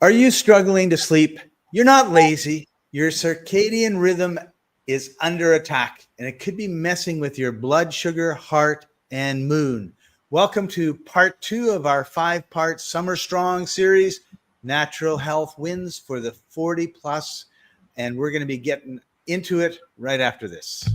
Are you struggling to sleep? You're not lazy. Your circadian rhythm is under attack, and it could be messing with your blood sugar, heart, and mood. Welcome to part 2 of our 5-part Summer Strong series, Natural Health Wins for the 40 plus, and we're going to be getting into it right after this.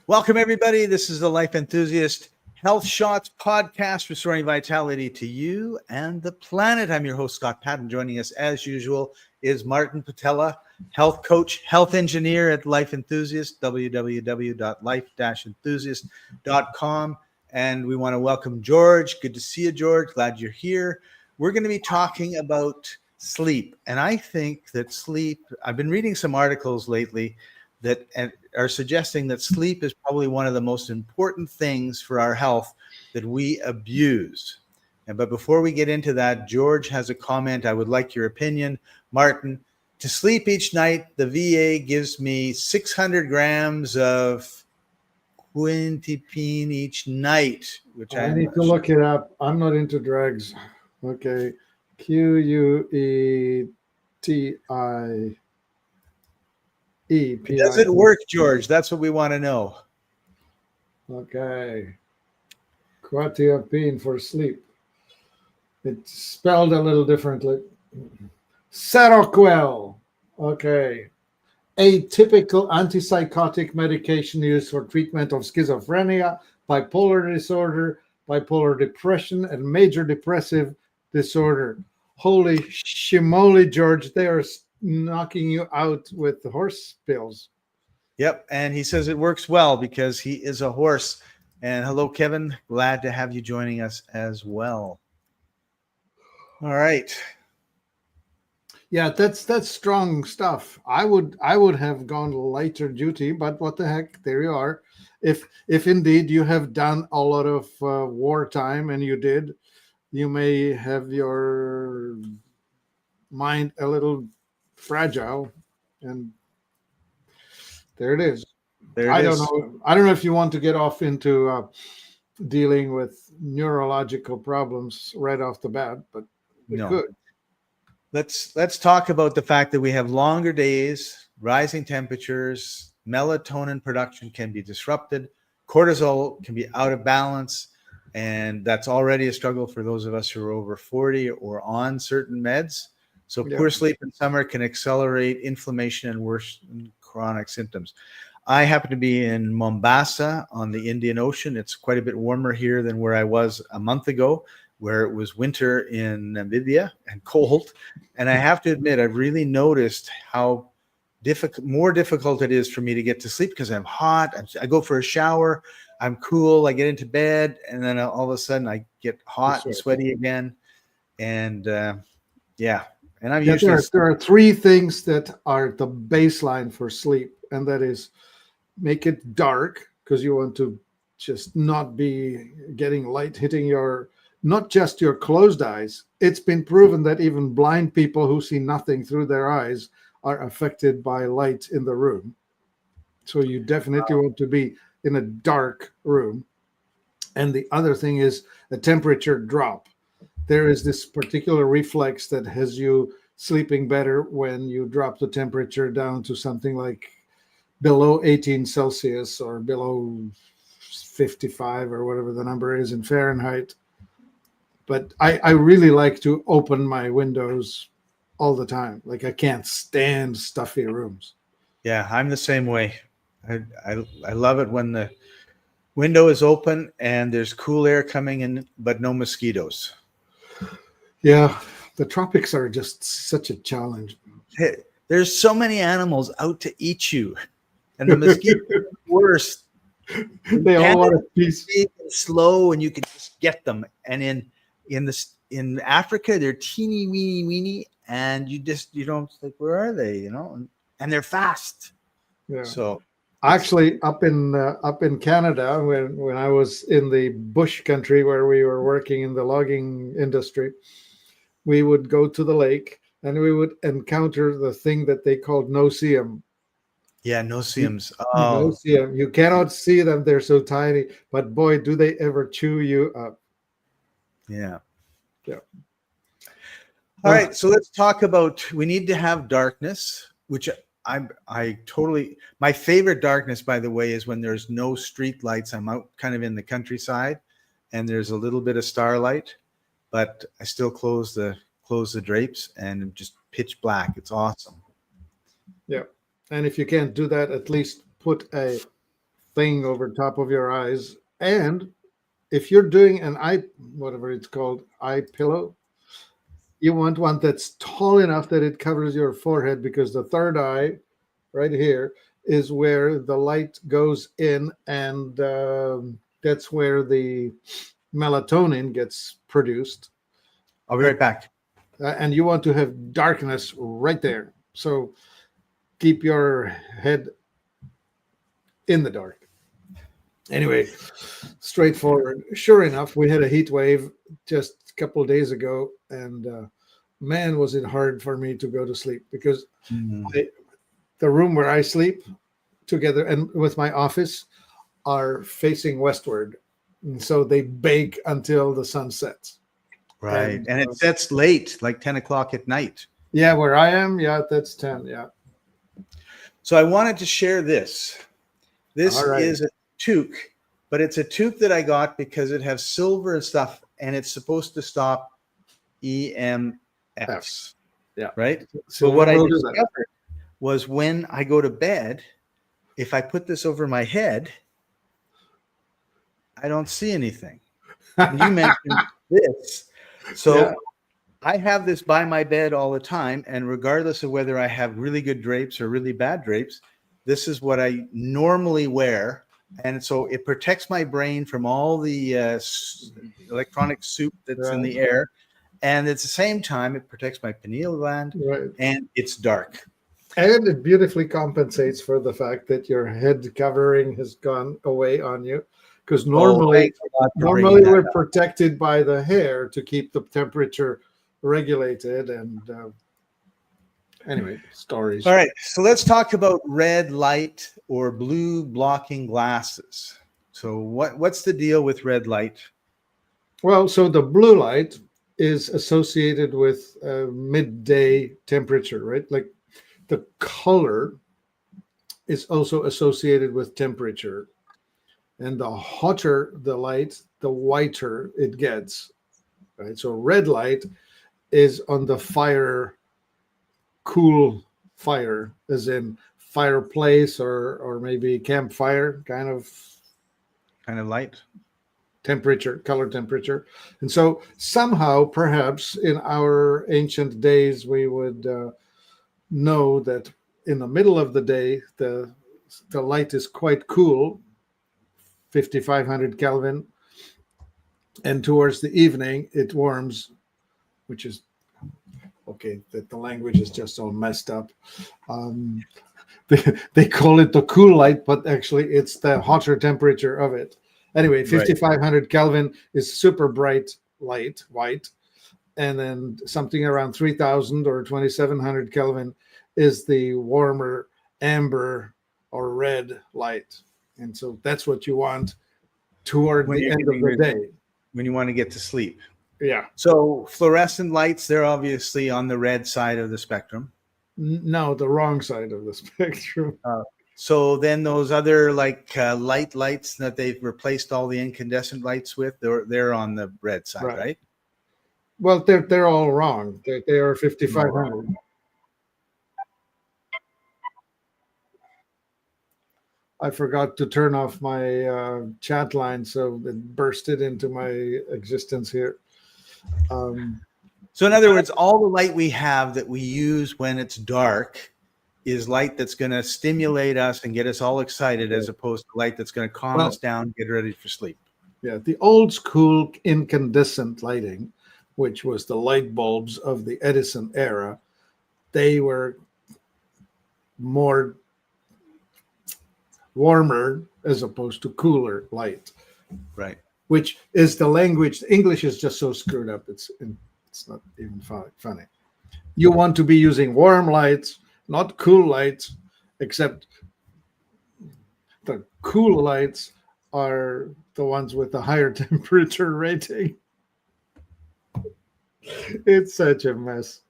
Welcome, everybody. This is the Life Enthusiast Health Shots podcast, restoring vitality to you and the planet. I'm your host, Scott Patton. Joining us, as usual, is Martin Patella, health coach, health engineer at Life Enthusiast, www.life-enthusiast.com. And we want to welcome George. Good to see you, George. Glad you're here. We're going to be talking about sleep. And I think that sleep, I've been reading some articles lately that are suggesting that sleep is probably one of the most important things for our health that we abuse. But before we get into that, George has a comment. I would like your opinion. Martin, to sleep each night, the VA gives me 600 grams of quintipiene each night, which I need to look it up. I'm not into drugs. Okay. Quetii. Does it work, George? That's what we want to know. Okay. Quetiapine for sleep. It's spelled a little differently. Seroquel. Okay. A typical antipsychotic medication used for treatment of schizophrenia, bipolar disorder, bipolar depression, and major depressive disorder. Holy shimoly, George. They are knocking you out with the horse pills. Yep, and he says it works well because he is a horse. And hello, Kevin. Glad to have you joining us as well. All right. Yeah, that's strong stuff. I would have gone lighter duty, but what the heck? There you are. If indeed you have done a lot of wartime, and you did, you may have your mind a little fragile, and there it is. I don't know if you want to get off into dealing with neurological problems right off the bat, but we could. Let's talk about the fact that we have longer days, rising temperatures, melatonin production can be disrupted, cortisol can be out of balance, and that's already a struggle for those of us who are over 40 or on certain meds. So poor sleep in summer can accelerate inflammation and worsen chronic symptoms. I happen to be in Mombasa on the Indian Ocean. It's quite a bit warmer here than where I was a month ago, where it was winter in Namibia and cold. And I have to admit, I've really noticed how more difficult it is for me to get to sleep because I'm hot. I go for a shower, I'm cool, I get into bed, and then all of a sudden I get hot and sweaty again. And and I'm usually... There are 3 things that are the baseline for sleep, and that is make it dark, because you want to just not be getting light hitting not just your closed eyes. It's been proven that even blind people who see nothing through their eyes are affected by light in the room. So you definitely want to be in a dark room. And the other thing is a temperature drop. There is this particular reflex that has you sleeping better when you drop the temperature down to something like below 18 Celsius or below 55 or whatever the number is in Fahrenheit. But I really like to open my windows all the time. Like, I can't stand stuffy rooms. Yeah, I'm the same way. I love it when the window is open and there's cool air coming in, but no mosquitoes. Yeah, the tropics are just such a challenge. Hey, there's so many animals out to eat you, and the mosquitoes are worse. They all want a piece. Slow, and you can just get them. And in Africa, they're teeny weeny, and you don't think, where are they? And they're fast. Yeah. So Actually, up in Canada, when I was in the bush country where we were working in the logging industry, we would go to the lake and we would encounter the thing that they called no-see-um. Yeah, no seams. Oh, No-see-um. You cannot see them; they're so tiny. But boy, do they ever chew you up! yeah. Yeah. All right, so let's talk about, we need to have darkness, which I totally, my favorite darkness, by the way, is when there's no street lights. I'm out kind of in the countryside and there's a little bit of starlight, but I still close the drapes and just pitch black. It's awesome. Yeah. And if you can't do that, at least put a thing over top of your eyes. And if you're doing an eye, whatever it's called, eye pillow, you want one that's tall enough that it covers your forehead, because the third eye right here is where the light goes in, and that's where the melatonin gets produced. I'll be right back. And you want to have darkness right there. So keep your head in the dark. Anyway, straightforward. Sure enough, we had a heat wave just a couple of days ago, and man, was it hard for me to go to sleep, because the room where I sleep together and with my office are facing westward, and so they bake until the sun sets. Right, and it sets late, like 10 o'clock at night. Yeah, where I am, yeah, that's 10. Yeah. So I wanted to share this. This All right. is a toque, but it's a toque that I got because it has silver and stuff, and it's supposed to stop EMFs. Yeah. Right. So what I we'll do discovered was, when I go to bed, if I put this over my head, I don't see anything. And you mentioned this. So Yeah. I have this by my bed all the time, and regardless of whether I have really good drapes or really bad drapes, this is what I normally wear. And so it protects my brain from all the electronic soup that's in the air. And at the same time, it protects my pineal gland, and it's dark. And it beautifully compensates for the fact that your head covering has gone away on you, because normally we're protected by the hair to keep the temperature regulated. And anyway, stories. All right, so let's talk about red light or blue blocking glasses. So what's the deal with red light? Well, so the blue light is associated with midday temperature, right? Like the color is also associated with temperature. And the hotter the light, the whiter it gets, right? So red light is on the fire, cool fire, as in fireplace or maybe campfire kind of light. Temperature, color temperature. And so somehow, perhaps in our ancient days, we would know that in the middle of the day, the light is quite cool, 5,500 Kelvin. And towards the evening, it warms, which is, okay, that the language is just all messed up. They call it the cool light, but actually it's the hotter temperature of it. Anyway, 5,500 Kelvin is super bright light, white. And then something around 3,000 or 2,700 Kelvin is the warmer amber or red light. And so that's what you want toward the end of the day, when you want to get to sleep. Yeah. So fluorescent lights, they're obviously on the red side of the spectrum. No, the wrong side of the spectrum. So then those other light lights that they've replaced all the incandescent lights with, they're on the red side, right? Well, they're all wrong. They are 5,500. I forgot to turn off my chat line, so it bursted into my existence here. So in other words, all the light we have that we use when it's dark is light that's going to stimulate us and get us all excited, as opposed to light that's going to calm us down, get ready for sleep. Yeah, the old school incandescent lighting, which was the light bulbs of the Edison era, they were more warmer as opposed to cooler light, Right. which is the language. English is just so screwed up. It's not even funny. You want to be using warm lights, not cool lights, except the cool lights are the ones with the higher temperature rating. It's such a mess.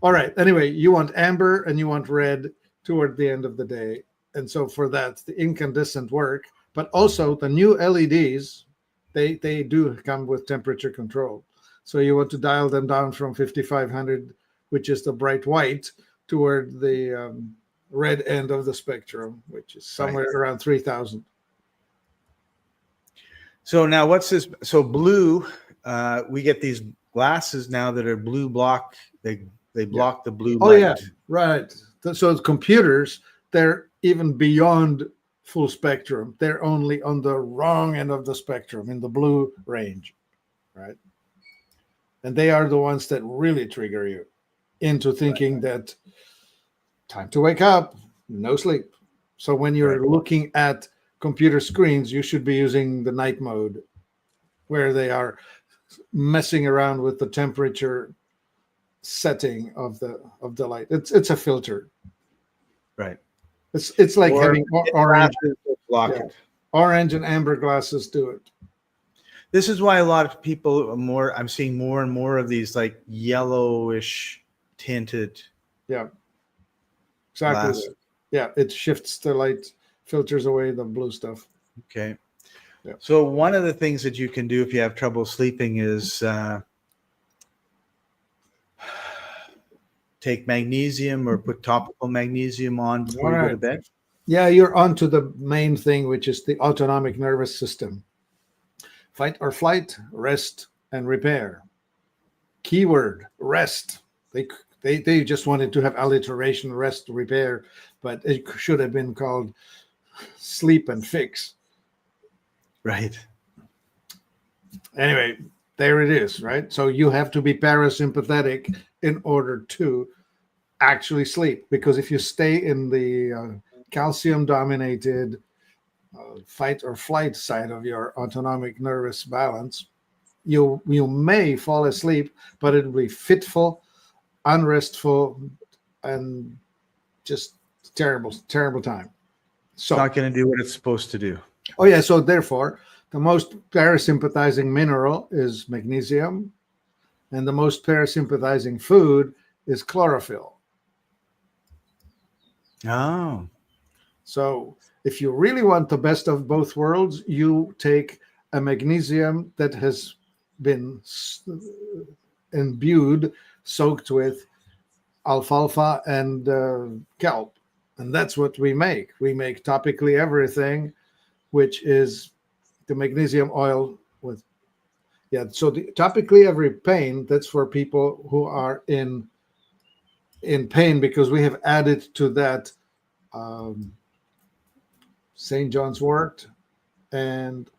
All right. Anyway, you want amber and you want red toward the end of the day. And so for that, the incandescent work, but also the new LEDs, they do come with temperature control. So you want to dial them down from 5500, which is the bright white, toward the red end of the spectrum, which is somewhere around 3000. So now what's this? So blue, we get these glasses now that are blue block. They block the blue light. Yeah, right. So computers, they're even beyond full spectrum. They're only on the wrong end of the spectrum in the blue range, right? And they are the ones that really trigger you into thinking that time to wake up, no sleep. So when you're looking at computer screens, you should be using the night mode, where they are messing around with the temperature setting of the light. It's a filter. Right. It's like having orange. Block it. Orange and amber glasses do it. This is why a lot of people I'm seeing more and more of these like yellowish tinted. Yeah. Exactly. Glass. Yeah, it shifts the light, filters away the blue stuff. Okay. Yeah. So one of the things that you can do if you have trouble sleeping is take magnesium or put topical magnesium on before you go to bed. Yeah, you're onto the main thing, which is the autonomic nervous system. Fight or flight, rest and repair. Keyword, rest. They just wanted to have alliteration, rest, repair, but it should have been called sleep and fix. Right. Anyway, there it is, right? So you have to be parasympathetic in order to actually sleep, because if you stay in the calcium-dominated fight or flight side of your autonomic nervous balance, you may fall asleep, but it will be fitful, unrestful, and just terrible time. So It's not going to do what it's supposed to do. Oh yeah, so therefore, the most parasympathizing mineral is magnesium, and the most parasympathizing food is chlorophyll. Oh. So if you really want the best of both worlds, you take a magnesium that has been imbued, soaked with alfalfa and kelp. And that's what we make. We make topically everything, which is the magnesium oil with, so the topically every pain, that's for people who are in pain, because we have added to that St. John's wort and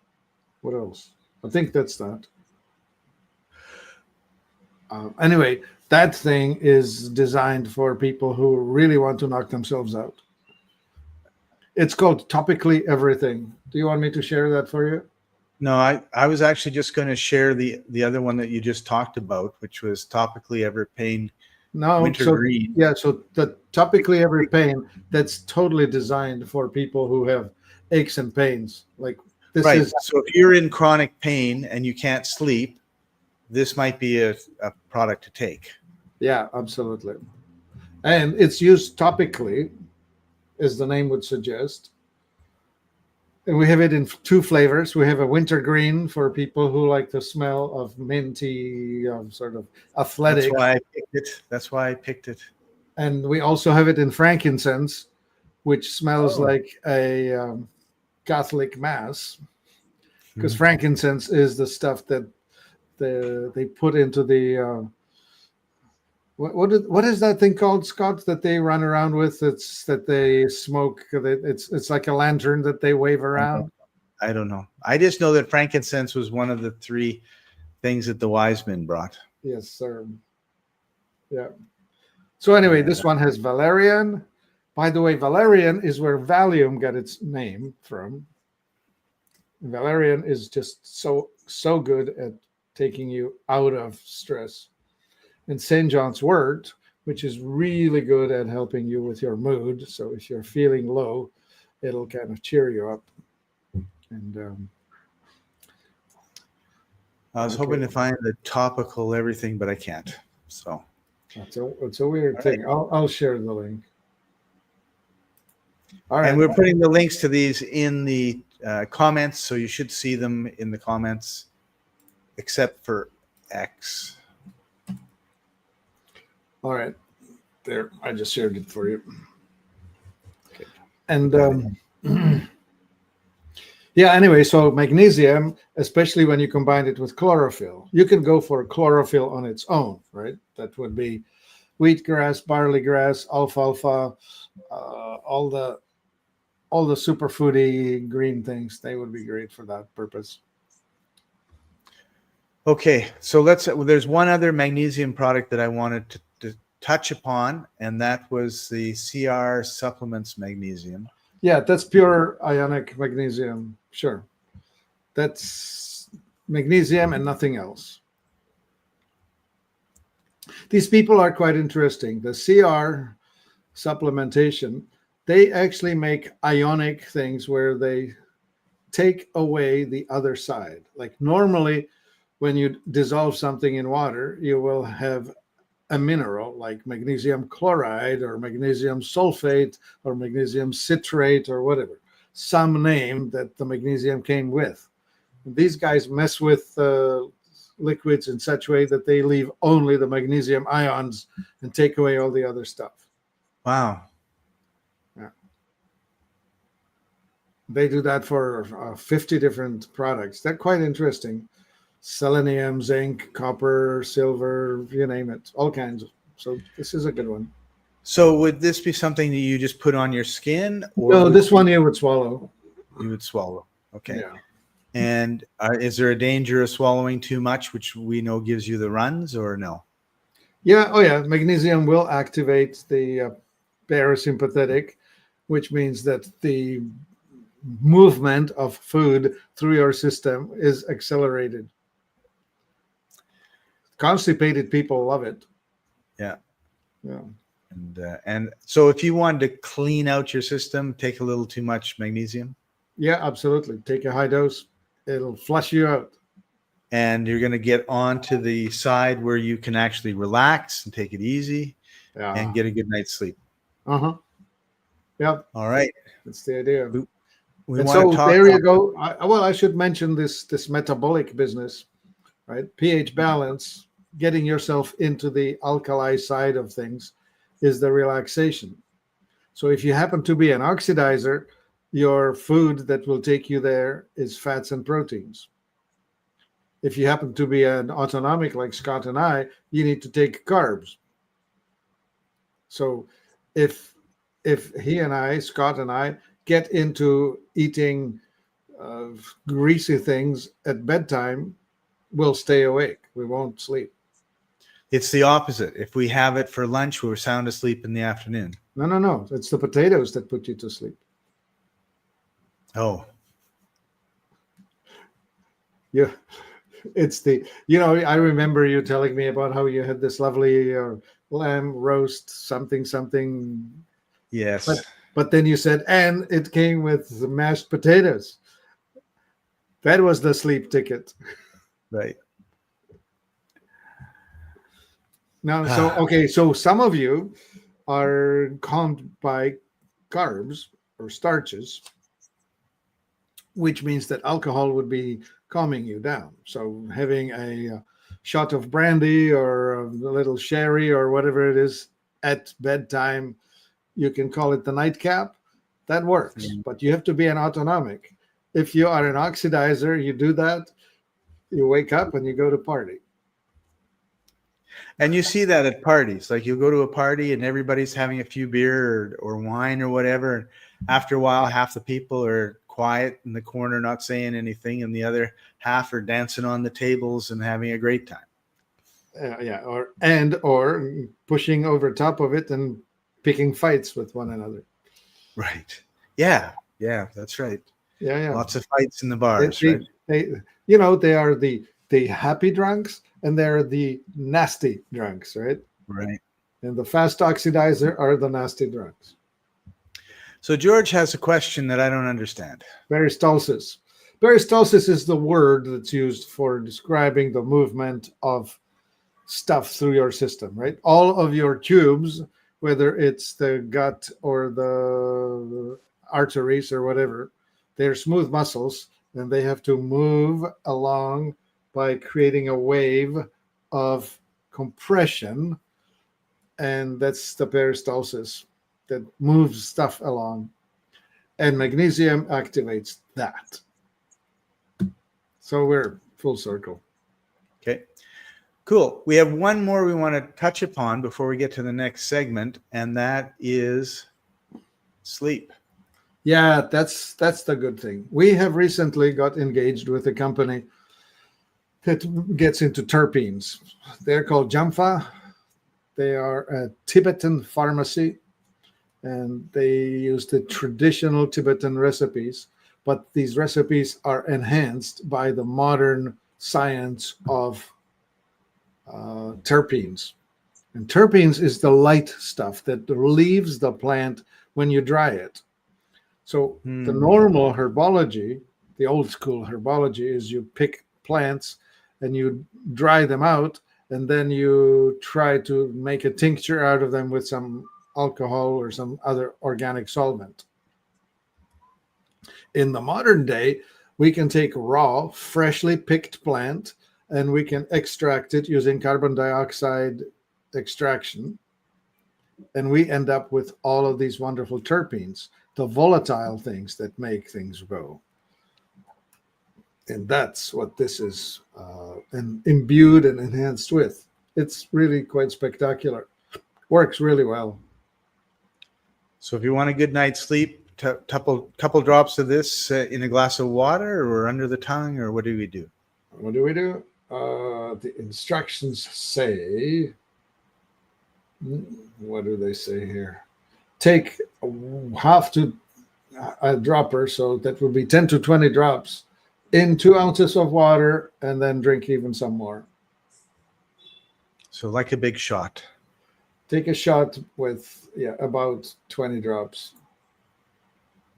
what else? I think that's that. Anyway, that thing is designed for people who really want to knock themselves out. It's called Topically Everything. Do you want me to share that for you? No, I was actually just going to share the other one that you just talked about, which was Topically Every Pain. No, Wintergreen. So the Topically Every Pain, that's totally designed for people who have aches and pains. Like this is. So if you're in chronic pain and you can't sleep, this might be a product to take. Yeah, absolutely. And it's used topically, as the name would suggest. And we have it in two flavors. We have a wintergreen for people who like the smell of minty, sort of athletic. That's why I picked it. And we also have it in frankincense, which smells like a Catholic mass, because frankincense is the stuff that they put into the what is that thing called, Scott, that they run around with? It's that they smoke. It's like a lantern that they wave around. I don't know. I just know that frankincense was one of the three things that the wise men brought. Yes, sir. Yeah. So anyway, this one has valerian, By the way, Valyrian is where Valium got its name from. Valyrian is just so good at taking you out of stress. And St. John's wort, which is really good at helping you with your mood. So if you're feeling low, it'll kind of cheer you up. And I was okay. hoping to find the topical everything, but I can't. So It's a weird All thing. I'll share the link. All and right. we're putting the links to these in the comments, so you should see them in the comments, except for X. All right. There, I just shared it for you. Okay. And yeah, anyway, so magnesium, especially when you combine it with chlorophyll, you can go for chlorophyll on its own, right? That would be wheatgrass, barley grass, alfalfa, all the superfoody green things. They would be great for that purpose. Okay, so there's one other magnesium product that I wanted to touch upon, and that was the CR Supplements Magnesium. Yeah, that's pure ionic magnesium. Sure. That's magnesium and nothing else. These people are quite interesting. The CR supplementation, they actually make ionic things where they take away the other side. Like normally, when you dissolve something in water, you will have a mineral like magnesium chloride or magnesium sulfate or magnesium citrate or whatever, some name that the magnesium came with. These guys mess with liquids in such a way that they leave only the magnesium ions and take away all the other stuff. Wow. Yeah. They do that for 50 different products. They're quite interesting. Selenium, zinc, copper, silver, you name it, all kinds. So this is a good one. So would this be something that you just put on your skin, or No, this one you would swallow. You would swallow. Okay. Yeah. And is there a danger of swallowing too much, which we know gives you the runs, or no? Yeah. Oh, yeah. Magnesium will activate the parasympathetic, which means that the movement of food through your system is accelerated. Constipated people love it. Yeah. Yeah. And so if you wanted to clean out your system, take a little too much magnesium. Yeah, absolutely. Take a high dose. It'll flush you out. And you're going to get onto the side where you can actually relax and take it easy and get a good night's sleep. Uh-huh. Yeah. All right. That's the idea. We and want so to talk there you go. I should mention this metabolic business, right? pH balance, getting yourself into the alkali side of things is the relaxation. So if you happen to be an oxidizer, your food that will take you there is fats and proteins. If you happen to be an autonomic like Scott and I, you need to take carbs. So if he and I, Scott and I, get into eating greasy things at bedtime, we'll stay awake. We won't sleep. It's the opposite. If we have it for lunch, we're sound asleep in the afternoon. No. It's the potatoes that put you to sleep. Oh. Yeah. It's I remember you telling me about how you had this lovely lamb roast, something. Yes. But then you said, and it came with mashed potatoes. That was the sleep ticket. Right. Now, so some of you are calmed by carbs or starches, which means that alcohol would be calming you down. So having a shot of brandy or a little sherry or whatever it is at bedtime, you can call it the nightcap. That works, but you have to be an autonomic. If you are an oxidizer, you do that, you wake up and you go to party. And you see that at parties. Like you'll go to a party and everybody's having a few beer or wine or whatever. And after a while, half the people are quiet in the corner, not saying anything, and the other half are dancing on the tables and having a great time. Or pushing over top of it and picking fights with one another. Right. Yeah. Yeah. That's right. Yeah. Lots of fights in the They, bars, they, right? they are the happy drunks and they're the nasty drunks, right? Right. And the fast oxidizer are the nasty drunks. So George has a question that I don't understand. Peristalsis. Peristalsis is the word that's used for describing the movement of stuff through your system, right? All of your tubes, whether it's the gut or the arteries or whatever, they're smooth muscles and they have to move along by creating a wave of compression. And that's the peristalsis that moves stuff along. And magnesium activates that. So we're full circle. Okay. Cool. We have one more we want to touch upon before we get to the next segment, and that is sleep. Yeah, that's the good thing. We have recently got engaged with a company that gets into terpenes. They're called Jamfa. They are a Tibetan pharmacy, and they use the traditional Tibetan recipes, but these recipes are enhanced by the modern science of terpenes. And terpenes is the light stuff that leaves the plant when you dry it. So the normal herbology, the old school herbology, is you pick plants and you dry them out, and then you try to make a tincture out of them with some alcohol or some other organic solvent. In the modern day, we can take raw, freshly picked plant and we can extract it using carbon dioxide extraction. And we end up with all of these wonderful terpenes, the volatile things that make things grow. And that's what this is imbued and enhanced with. It's really quite spectacular. Works really well. So if you want a good night's sleep, couple drops of this in a glass of water or under the tongue, or what do we do? What do we do? The instructions say, what do they say here? Take half to a dropper, so that would be 10 to 20 drops in 2 ounces of water, and then drink even some more. So like a big shot. Take a shot with about 20 drops.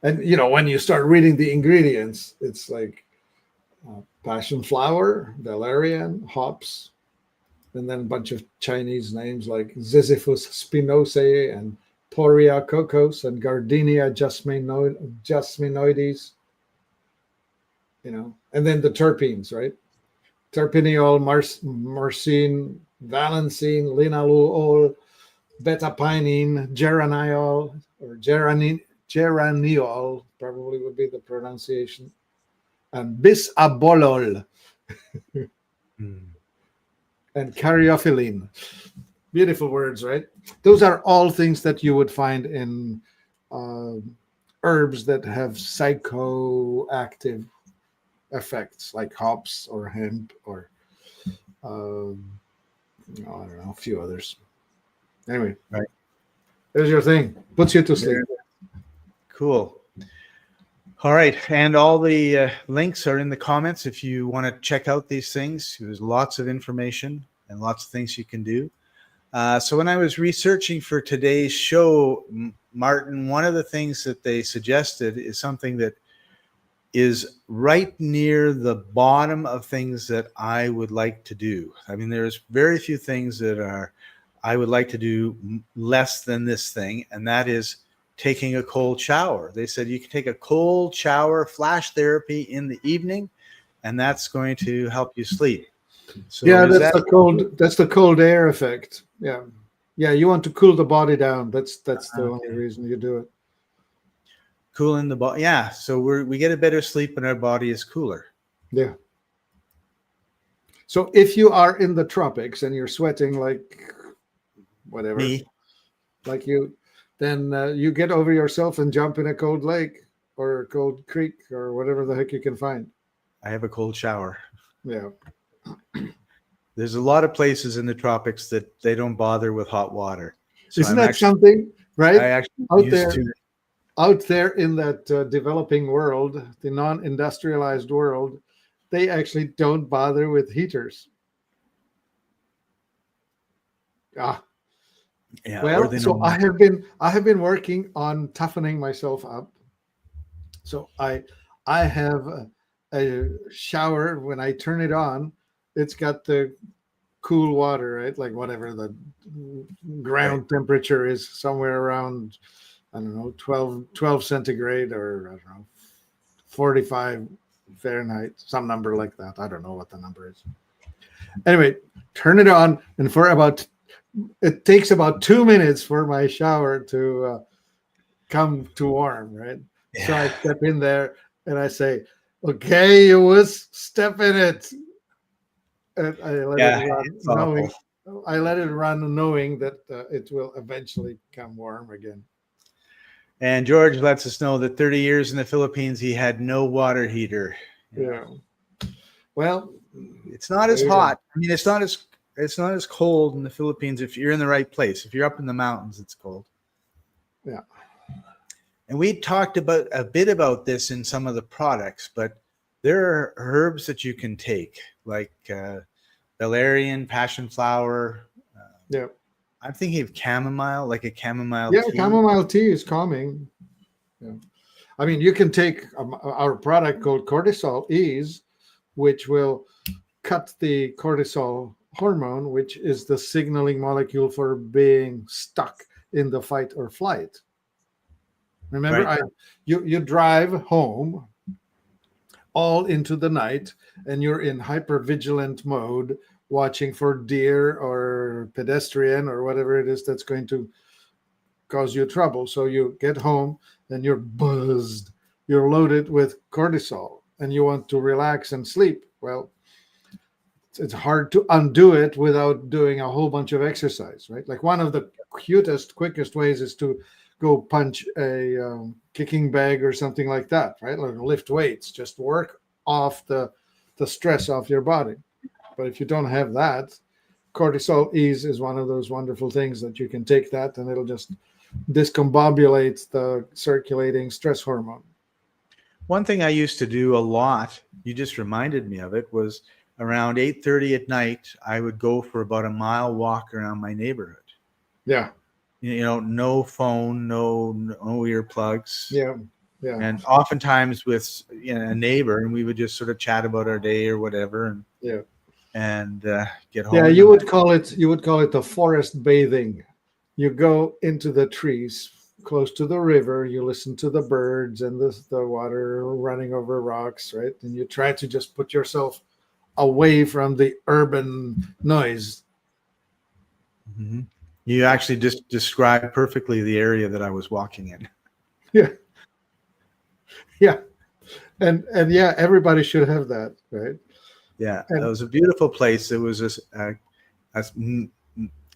And when you start reading the ingredients, it's like passionflower, Valyrian, hops, and then a bunch of Chinese names like Ziziphus spinosae and Poria cocos and Gardenia jasminoides. And then the terpenes, right? Terpineol, myrcene, valencine, linalool, beta-pinene, geraniol, or geraniol, probably would be the pronunciation, and bisabolol, and caryophyllene. Beautiful words, right? Those are all things that you would find in herbs that have psychoactive effects, like hops or hemp or I don't know, a few others. Anyway, right. There's your thing. Puts you to sleep. Cool. All right. And all the links are in the comments if you want to check out these things. There's lots of information and lots of things you can do. So when I was researching for today's show, Martin, one of the things that they suggested is something that is right near the bottom of things that I would like to do. I mean, there's very few things that I would like to do less than this thing, and that is taking a cold shower. They said you can take a cold shower, flash therapy in the evening, and that's going to help you sleep. So that's the cold air effect. Yeah. You want to cool the body down. That's the only reason you do it. Cooling the body. Yeah. So we get a better sleep when our body is cooler. Yeah. So if you are in the tropics and you're sweating like whatever, Me. like you, then you get over yourself and jump in a cold lake or a cold creek or whatever the heck you can find. I have a cold shower. Yeah. There's a lot of places in the tropics that they don't bother with hot water. So Isn't that something? right? I actually Out used there, to. out there in that developing world, the non-industrialized world, they actually don't bother with heaters. Ah, Yeah, or well, they know so not. I have been working on toughening myself up. So I have a shower. When I turn it on, it's got the cool water, right? Like whatever the Right. ground temperature is, somewhere around, I don't know, 12 centigrade, or I don't know, 45 Fahrenheit, some number like that. I don't know what the number is. Anyway, turn it on, and it takes about 2 minutes for my shower to come to warm, right? So I Yeah. step in there and I say, "Okay, you was step in it," and I let it Yeah. run, It's knowing awful. that it will eventually come warm again. And George lets us know that 30 years in the Philippines, he had no water heater. You know, Yeah. Well, it's not there as you go. hot. I mean, it's not as cold in the Philippines if you're in the right place. If you're up in the mountains, it's cold. Yeah. And we talked about a bit about this in some of the products, but there are herbs that you can take, like Valyrian, passionflower. Yeah. I'm thinking of chamomile, like a chamomile Yeah. tea. Chamomile tea is calming. Yeah. I mean, you can take our product called Cortisol Ease, which will cut the cortisol hormone, which is the signaling molecule for being stuck in the fight or flight. Remember, Right. you drive home all into the night, and you're in hypervigilant mode, watching for deer or pedestrian or whatever it is that's going to cause you trouble. So you get home and you're buzzed, you're loaded with cortisol, and you want to relax and sleep. Well, it's hard to undo it without doing a whole bunch of exercise, right? Like one of the quickest ways is to go punch a kicking bag or something like that, right? Like lift weights, just work off the stress off your body. But if you don't have that, Cortisol Ease is one of those wonderful things that you can take that and it'll just discombobulate the circulating stress hormone. One thing I used to do a lot, you just reminded me of it, was around 8:30 at night, I would go for about a mile walk around my neighborhood. Yeah, No phone, no earplugs. yeah, yeah, And oftentimes with a neighbor, and we would just sort of chat about our day or whatever, and yeah. and get Yeah, home. And you would call it the forest bathing. You go into the trees close to the river, you listen to the birds and the water running over rocks, right? And you try to just put yourself away from the urban noise. Mhm. You actually just described perfectly the area that I was walking in. Yeah, yeah. And yeah, everybody should have that, right? Yeah, it And was a beautiful place. It was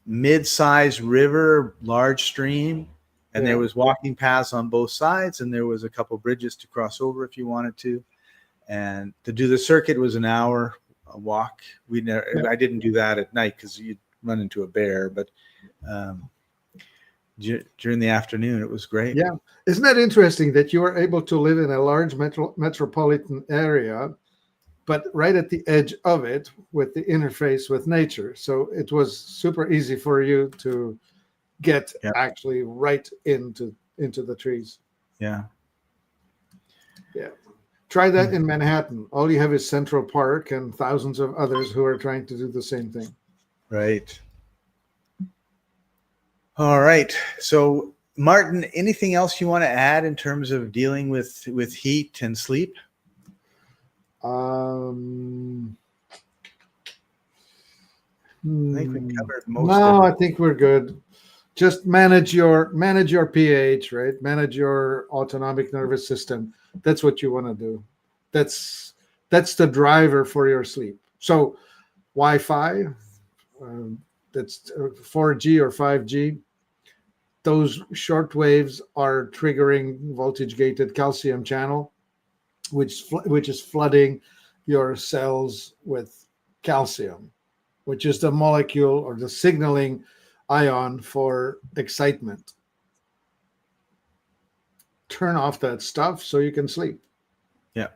mid-sized river, large stream, and there yeah, was walking paths on both sides, and there was a couple bridges to cross over if you wanted to. And to do the circuit was an hour walk. yeah, I didn't do that at night because you'd run into a bear, but um, during the afternoon, it was great. yeah. Isn't that interesting that you are able to live in a large metropolitan area, but right at the edge of it with the interface with nature? So it was super easy for you to get Yeah, actually right into the trees. yeah. Yeah. Try that in Manhattan. All you have is Central Park and thousands of others who are trying to do the same thing. Right. All right. So, Martin, anything else you want to add in terms of dealing with heat and sleep? Um, I think we covered most no, I everything. think we're good. Just manage your pH, right? Manage your autonomic nervous system. That's what you want to do. That's the driver for your sleep. So Wi-Fi, that's 4G or 5G. Those short waves are triggering voltage gated calcium channel, which is flooding your cells with calcium, which is the molecule or the signaling ion for excitement. turn off that stuff so you can sleep. Yeah.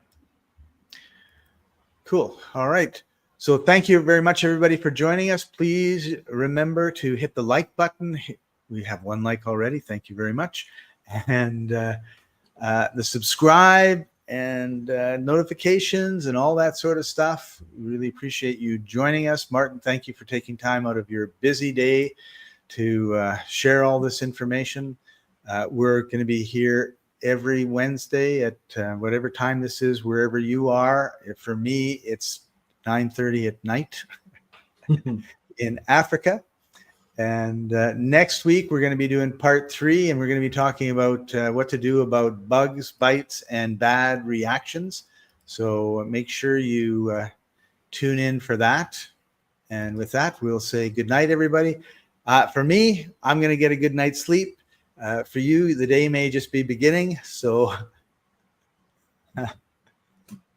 Cool. All right. So thank you very much, everybody, for joining us. Please remember to hit the like button. We have 1 like already. Thank you very much. And the subscribe and notifications and all that sort of stuff. We really appreciate you joining us. Martin, thank you for taking time out of your busy day to share all this information. We're going to be here every Wednesday at whatever time this is, wherever you are. For me, it's 9:30 at night in Africa. And next week, we're going to be doing part 3, and we're going to be talking about what to do about bugs, bites, and bad reactions. So make sure you tune in for that. And with that, we'll say good night, everybody. For me, I'm going to get a good night's sleep. For you, the day may just be beginning. So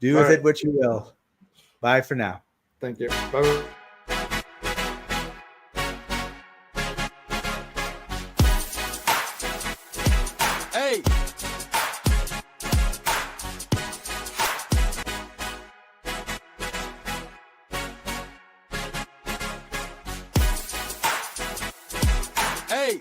do with it what you will. Bye for now. Thank you. Bye. Hey. Hey.